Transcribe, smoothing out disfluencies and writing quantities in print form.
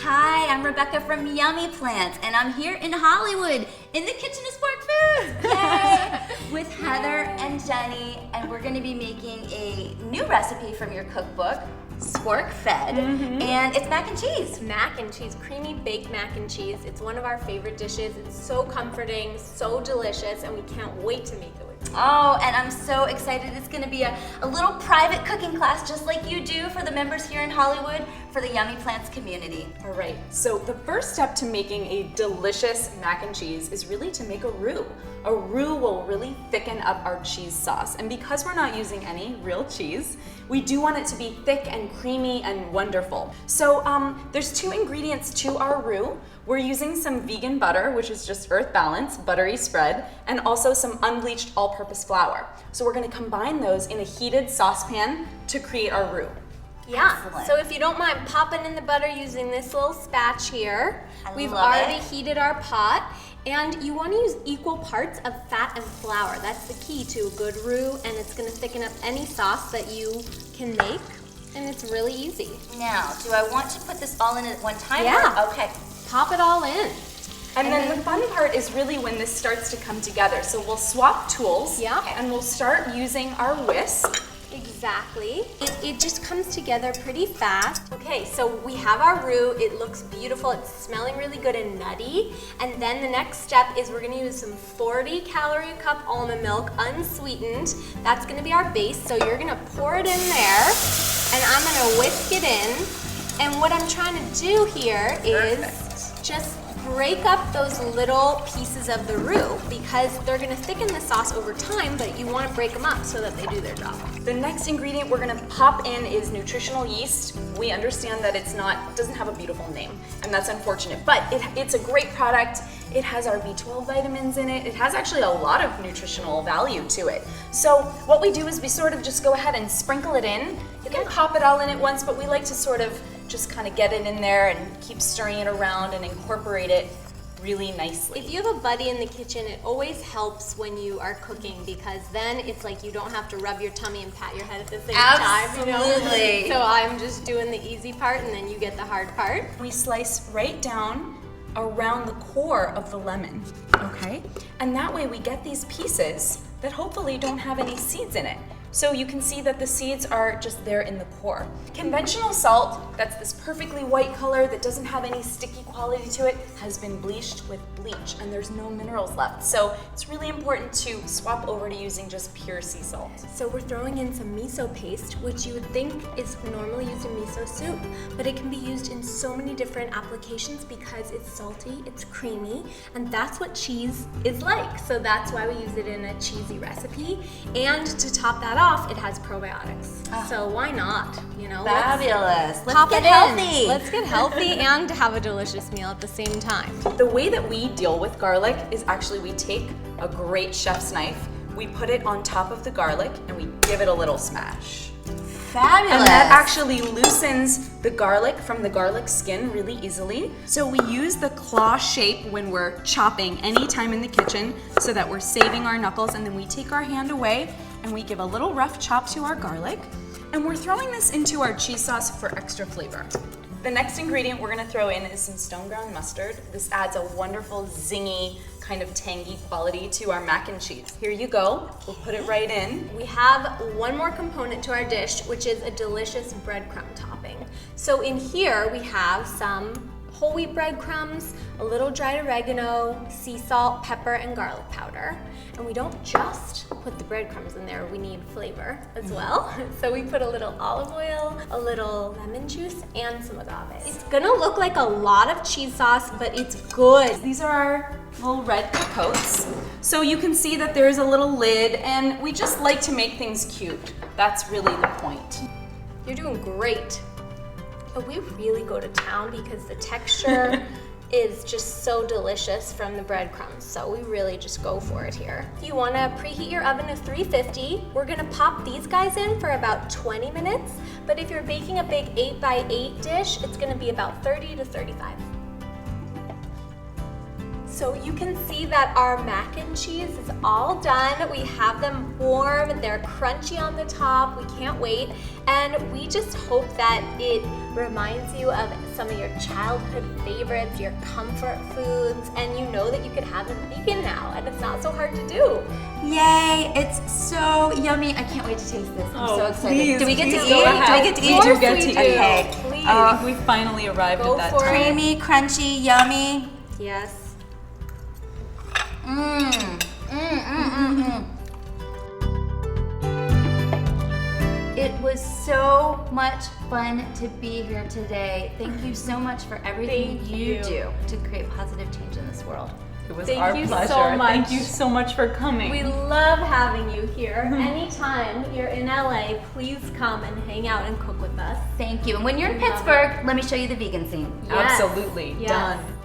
Hi, I'm Rebecca from Yummy Plants, and I'm here in Hollywood, in the kitchen of Spork Foods, yay! With Heather and Jenny, and we're gonna be making a new recipe from your cookbook, Spork-Fed, and it's mac and cheese. Mac and cheese, creamy baked mac and cheese. It's one of our favorite dishes. It's so comforting, so delicious, and we can't wait to make it with you. Oh, and I'm so excited. It's gonna be a little private cooking class just like you do for the members here in Hollywood for the Yummy Plants community. All right, so the first step to making a delicious mac and cheese is really to make a roux. A roux will really thicken up our cheese sauce. And because we're not using any real cheese, we do want it to be thick and creamy and wonderful. So there's 2 ingredients to our roux. We're using some vegan butter, which is just Earth Balance, buttery spread, and also some unbleached all-purpose flour. So we're gonna combine those in a heated saucepan to create our roux. Yeah, Excellent. so if you don't mind popping in the butter using this little spatch here. We've already heated our pot, and you want to use equal parts of fat and flour. That's the key to a good roux, and it's going to thicken up any sauce that you can make, and it's really easy. Now, do I want to put this all in at one time? Yeah. Okay. Pop it all in. And then the fun part is really when this starts to come together. So we'll swap tools, and we'll start using our whisk. Exactly. It just comes together pretty fast. Okay, so we have our roux. It looks beautiful. It's smelling really good and nutty. And then the next step is we're gonna use some 40 calorie a cup almond milk, unsweetened. That's gonna be our base. So you're gonna pour it in there, and I'm gonna whisk it in. And what I'm trying to do here is just break up those little pieces of the roux because they're gonna thicken the sauce over time, but you wanna break them up so that they do their job. The next ingredient we're gonna pop in is nutritional yeast. We understand that it doesn't have a beautiful name, and that's unfortunate, but it's a great product. It has our B12 vitamins in it. It has actually a lot of nutritional value to it. So what we do is we sort of just go ahead and sprinkle it in. You can pop it all in at once, but we like to sort of just kind of get it in there and keep stirring it around and incorporate it really nicely. If you have a buddy in the kitchen, it always helps when you are cooking because then it's like you don't have to rub your tummy and pat your head at the same time. Absolutely. So I'm just doing the easy part and then you get the hard part. We slice right down around the core of the lemon, okay? And that way we get these pieces that hopefully don't have any seeds in it. So you can see that the seeds are just there in the core. Conventional salt, that's this perfectly white color that doesn't have any sticky quality to it, has been bleached with bleach and there's no minerals left. So it's really important to swap over to using just pure sea salt. So we're throwing in some miso paste, which you would think is normally used in miso soup, but it can be used in so many different applications because it's salty, it's creamy, and that's what cheese is like. So that's why we use it in a cheesy recipe. And to top that off, it has probiotics. So why not? You know, Fabulous. Let's pop get it in. healthy. Let's get healthy and have a delicious meal at the same time. The way that we deal with garlic is actually we take a great chef's knife, we put it on top of the garlic, and we give it a little smash. Fabulous. And that actually loosens the garlic from the garlic skin really easily. So we use the claw shape when we're chopping anytime in the kitchen so that we're saving our knuckles, and then we take our hand away and we give a little rough chop to our garlic, and we're throwing this into our cheese sauce for extra flavor. The next ingredient we're gonna throw in is some stone ground mustard. This adds a wonderful zingy, kind of tangy quality to our mac and cheese. Here you go, we'll put it right in. We have one more component to our dish, which is a delicious breadcrumb topping. So in here we have some whole wheat breadcrumbs, a little dried oregano, sea salt, pepper, and garlic powder. And we don't just put the breadcrumbs in there, we need flavor as well. So we put a little olive oil, a little lemon juice, and some agave. It's gonna look like a lot of cheese sauce, but it's good. These are our little red coats. So you can see that there's a little lid, and we just like to make things cute. That's really the point. You're doing great. But we really go to town because the texture is just so delicious from the breadcrumbs. So we really just go for it here. If you want to preheat your oven to 350, we're going to pop these guys in for about 20 minutes. But if you're baking a big 8x8 dish, it's going to be about 30 to 35. So you can see that our mac and cheese is all done. We have them warm, they're crunchy on the top, we can't wait. And we just hope that it reminds you of some of your childhood favorites, your comfort foods, and you know that you can have them vegan now, and it's not so hard to do. Yay, it's so yummy. I can't wait to taste this. I'm so excited. Please, do we get to please eat? go ahead. Do we get to eat? We do get to eat. Okay. Please. I think we finally arrived Go at that for time. it. Creamy, crunchy, yummy. Yes. It was so much fun to be here today. Thank you so much for everything Thank you you. do to create positive change in this world. It was Thank our you pleasure. so much. Thank you so much for coming. We love having you here. Anytime you're in LA, please come and hang out and cook with us. Thank you. And when you're in We love Pittsburgh, let me show you the vegan scene. Yes. Absolutely. Yes. Done.